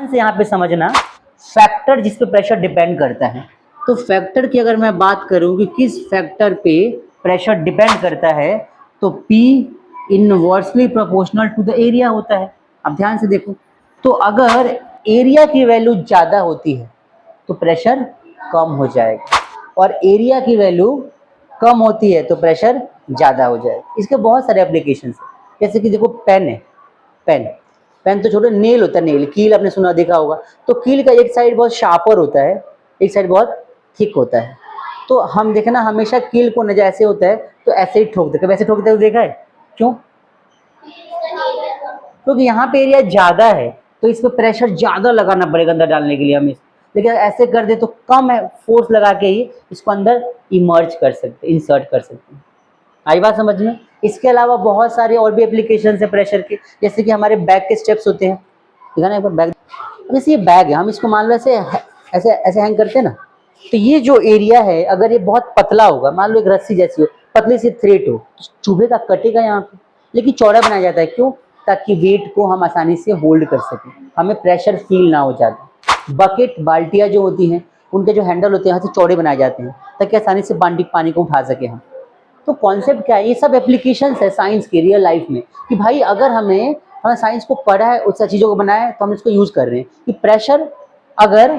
से यहाँ पे समझना फैक्टर जिस पे प्रेशर डिपेंड करता है। तो फैक्टर की अगर मैं बात करूँ कि किस फैक्टर पे प्रेशर डिपेंड करता है, तो P inversely proportional to the area होता है। अब ध्यान से देखो, तो अगर एरिया की वैल्यू ज़्यादा होती है तो प्रेशर कम हो जाएगा, और एरिया की वैल्यू कम होती है तो प्रेशर ज़्यादा हो जाएगा। इसके बहुत सारे एप्लीकेशंस हैं, जैसे कि देखो पेन है, पेन पेन तो छोटे, नेल होता है, नेल कील आपने सुना देखा होगा। तो कील का एक साइड बहुत शार्पर होता है, एक साइड बहुत थिक होता है। तो हम देखना हमेशा कील को न जैसे होता है तो ऐसे ही ठोक देते, वैसे ठोकते हुए देखा है, क्यों? क्योंकि यहाँ पे एरिया ज़्यादा है तो इस पर प्रेशर ज़्यादा लगाना पड़ेगा अंदर डालने के लिए हमें। लेकिन ऐसे कर दे तो कम है, फोर्स लगा के ही इसको अंदर इमर्ज कर सकते, इंसर्ट कर सकते हैं। आई बात समझ में? इसके अलावा बहुत सारे और भी एप्लीकेशन है प्रेशर के, जैसे कि हमारे बैग के स्टेप्स होते हैं, ठीक है ना। एक बार बैग, जैसे ये बैग है, हम इसको मान लो ऐसे ऐसे ऐसे हैंग करते हैं ना, तो ये जो एरिया है अगर ये बहुत पतला होगा, मान लो एक रस्सी जैसी हो, पतली सी थ्रेड हो, चुभेगा, कटेगा यहाँ पे, लेकिन चौड़ा बनाया जाता है, क्यों? ताकि वेट को हम आसानी से होल्ड कर सकें, हमें प्रेशर फील ना हो जाता। बकेट, बाल्टियाँ जो होती हैं, उनके जो हैंडल होते हैं यहाँ से चौड़े बनाए जाते हैं ताकि आसानी से पानी को उठा सके हम। तो कॉन्सेप्ट क्या है, ये सब एप्लीकेशंस है साइंस के रियल लाइफ में, कि भाई अगर हमने साइंस को पढ़ा है, उस चीज़ों को बनाया है, तो हम इसको यूज़ कर रहे हैं कि प्रेशर अगर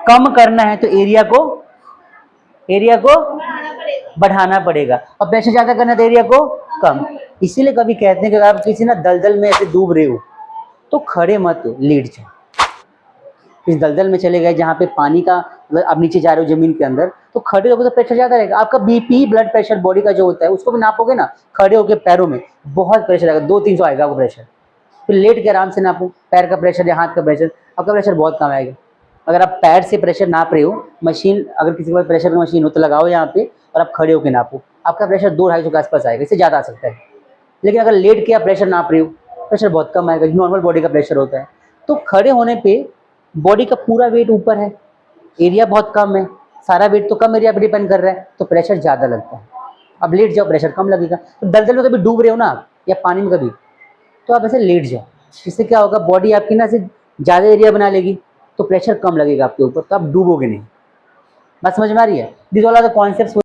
कम करना है तो एरिया को बढ़ाना पड़ेगा, और प्रेशर ज़्यादा करना है तो एरिया को कम। इसीलिए कभी कहते हैं कि अगर आप किसी ना दलदल में ऐसे डूब रहे हो तो खड़े मत हो, लेट जाओ। इस दलदल में चले गए जहाँ पे पानी का, आप नीचे जा रहे हो जमीन के अंदर, तो खड़े होगे तो प्रेशर ज़्यादा रहेगा। आपका बीपी, ब्लड प्रेशर बॉडी का जो होता है उसको भी नापोगे ना, खड़े होके पैरों में बहुत प्रेशर आएगा, 200-300 आएगा आपको प्रेशर। फिर लेट के आराम से नापो पैर का प्रेशर या हाथ का प्रेशर, आपका प्रेशर बहुत कम आएगा। अगर आप पैर से प्रेशर नाप रहे हो, मशीन अगर किसी के पास प्रेशर की मशीन हो तो लगाओ यहाँ पे और आप खड़े होकर नापो, आपका प्रेशर 200-250 के आसपास आएगा, इससे ज़्यादा आ सकता है। लेकिन अगर लेट के आप प्रेशर नाप रहे हो, प्रेशर बहुत कम आएगा, नॉर्मल बॉडी का प्रेशर होता है। तो खड़े होने पर बॉडी का पूरा वेट ऊपर है, एरिया बहुत कम है, सारा वेट तो कम एरिया पे डिपेंड कर रहा है, तो प्रेशर ज़्यादा लगता है। अब लेट जाओ, प्रेशर कम लगेगा। तो दलदल में कभी डूब रहे हो ना आप, या पानी में कभी, तो आप ऐसे लेट जाओ, इससे क्या होगा, बॉडी आपकी ना से ज़्यादा एरिया बना लेगी, तो प्रेशर कम लगेगा आपके ऊपर, तो आप डूबोगे नहीं। बात समझ में आ रही है? This all are the concepts.